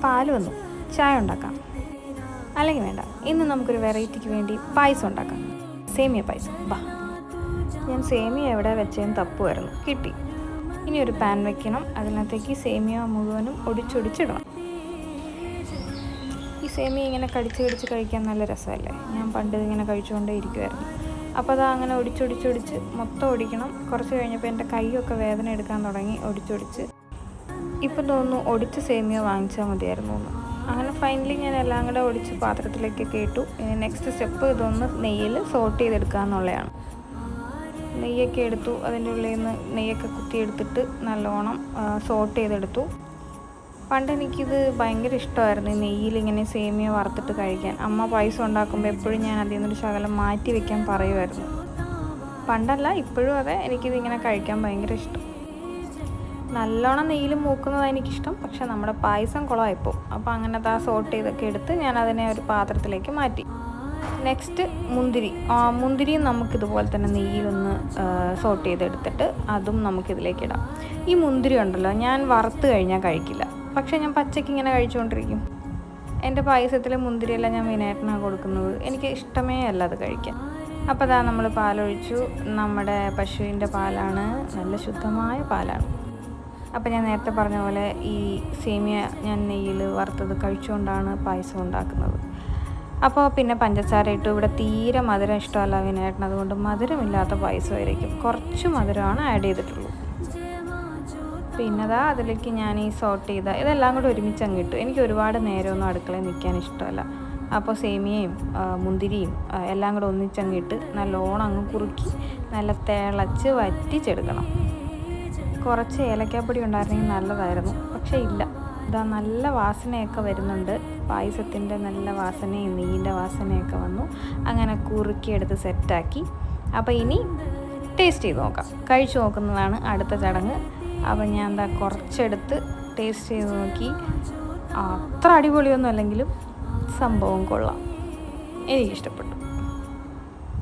പാൽ വന്നു, ചായ ഉണ്ടാക്കാം. അല്ലെങ്കിൽ വേണ്ട, ഇന്ന് നമുക്കൊരു വെറൈറ്റിക്ക് വേണ്ടി പായസം ഉണ്ടാക്കാം. സേമിയ പായസം. ബാ, ഞാൻ സേമിയ എവിടെ വെച്ചതെന്ന് തപ്പുമായിരുന്നു, കിട്ടി. ഇനി ഒരു പാൻ വെക്കണം, അതിനകത്തേക്ക് സേമിയ മുഴുവനും ഒടിച്ചൊടിച്ചിടണം. ഈ സേമിയ ഇങ്ങനെ കടിച്ച് കഴിക്കാൻ നല്ല രസമല്ലേ? ഞാൻ പണ്ട് ഇങ്ങനെ കഴിച്ചുകൊണ്ടേ ഇരിക്കുമായിരുന്നു. അപ്പോൾ അത് അങ്ങനെ ഒടിച്ചൊടിച്ച് മൊത്തം ഒടിക്കണം. കുറച്ച് കഴിഞ്ഞപ്പോൾ എൻ്റെ കൈയൊക്കെ വേദന എടുക്കാൻ തുടങ്ങി ഒടിച്ചൊടിച്ച്. ഇപ്പം തോന്നുന്നു ഒടിച്ച സേമിയ വാങ്ങിച്ചാൽ മതിയായിരുന്നു എന്ന്. അങ്ങനെ ഫൈനലി ഞാൻ എല്ലാം കൂടെ ഒടിച്ച് പാത്രത്തിലേക്കൊക്കെ ഇട്ടു. ഇനി നെക്സ്റ്റ് സ്റ്റെപ്പ് ഇതൊന്ന് നെയ്യിൽ സോട്ട് ചെയ്തെടുക്കുക എന്നുള്ളതാണ്. നെയ്യൊക്കെ എടുത്തു, അതിൻ്റെ ഉള്ളിൽ നിന്ന് നെയ്യൊക്കെ കുത്തിയെടുത്തിട്ട് നല്ലോണം സോട്ട് ചെയ്തെടുത്തു. പണ്ട് എനിക്കിത് ഭയങ്കര ഇഷ്ടമായിരുന്നു, ഈ നെയ്യിലിങ്ങനെ സേമിയ വറുത്തിട്ട് കഴിക്കാൻ. അമ്മ പായസം ഉണ്ടാക്കുമ്പോൾ എപ്പോഴും ഞാൻ അതിൽ നിന്നൊരു ശകലം മാറ്റി വെക്കാൻ പറയുമായിരുന്നു. പണ്ടല്ല, ഇപ്പോഴും അതെ, എനിക്കിതിങ്ങനെ കഴിക്കാൻ ഭയങ്കര ഇഷ്ടം. നല്ലോണം നെയ്യിൽ മൂക്കുന്നതാണ് എനിക്കിഷ്ടം, പക്ഷെ നമ്മുടെ പായസം കുളമായിപ്പോൾ. അപ്പോൾ അങ്ങനത്തെ ആ സോട്ട് ചെയ്തൊക്കെ എടുത്ത് ഞാൻ അതിനെ ഒരു പാത്രത്തിലേക്ക് മാറ്റി. നെക്സ്റ്റ് മുന്തിരിയും നമുക്കിതുപോലെ തന്നെ നെയ്യിലൊന്ന് സോട്ട് ചെയ്തെടുത്തിട്ട് അതും നമുക്കിതിലേക്കിടാം. ഈ മുന്തിരി ഉണ്ടല്ലോ, ഞാൻ വറുത്ത് കഴിഞ്ഞാൽ കഴിക്കില്ല, പക്ഷേ ഞാൻ പച്ചയ്ക്ക് ഇങ്ങനെ കഴിച്ചുകൊണ്ടിരിക്കും. എൻ്റെ പായസത്തിലെ മുന്തിരിയെല്ലാം ഞാൻ വിനേട്ടനാണ് കൊടുക്കുന്നത്, എനിക്ക് ഇഷ്ടമേ അല്ല അത് കഴിക്കാൻ. അപ്പോൾ അതാ നമ്മൾ പാലൊഴിച്ചു. നമ്മുടെ പശുവിൻ്റെ പാലാണ്, നല്ല ശുദ്ധമായ പാലാണ്. അപ്പോൾ ഞാൻ നേരത്തെ പറഞ്ഞ പോലെ ഈ സേമിയ ഞാൻ നെയ്യിൽ വറുത്തത് കഴിച്ചുകൊണ്ടാണ് പായസം ഉണ്ടാക്കുന്നത്. അപ്പോൾ പിന്നെ പഞ്ചസാര ഇട്ടു. ഇവിടെ തീരെ മധുരം ഇഷ്ടമല്ല വിനേട്ടന്, അതുകൊണ്ട് മധുരമില്ലാത്ത പായസമായിരിക്കും. കുറച്ച് മധുരമാണ് ആഡ് ചെയ്തിട്ടുള്ളൂ. പിന്നെ അതിലേക്ക് ഞാൻ ഈ സോട്ട് ചെയ്ത ഇതെല്ലാം കൂടെ ഒരുമിച്ച് അങ്ങ് ഇട്ടു. എനിക്ക് ഒരുപാട് നേരമൊന്നും അടുക്കളയിൽ നിൽക്കാൻ ഇഷ്ടമല്ല. അപ്പോൾ സേമിയയും മുന്തിരിയും എല്ലാം കൂടെ ഒന്നിച്ചങ്ങിട്ട് നല്ലോണം അങ്ങ് കുറുക്കി നല്ല തിളച്ച് വറ്റിച്ചെടുക്കണം. കുറച്ച് ഏലക്കാപ്പൊടി ഉണ്ടായിരുന്നെങ്കിൽ നല്ലതായിരുന്നു, പക്ഷേ ഇല്ല. ഇതാ നല്ല വാസനയൊക്കെ വരുന്നുണ്ട്, പായസത്തിൻ്റെ നല്ല വാസനയും നെയ്യിൻ്റെ വാസനയൊക്കെ വന്നു. അങ്ങനെ കുറുക്കിയെടുത്ത് സെറ്റാക്കി. അപ്പോൾ ഇനി ടേസ്റ്റ് ചെയ്ത് നോക്കാം. കഴിച്ചു നോക്കുന്നതാണ് അടുത്ത ചടങ്ങ്. അപ്പോൾ ഞാൻ എന്താ കുറച്ചെടുത്ത് ടേസ്റ്റ് ചെയ്ത് നോക്കി. അത്ര അടിപൊളിയൊന്നും അല്ലെങ്കിലും സംഭവം കൊള്ളാം, എനിക്കിഷ്ടപ്പെട്ടു.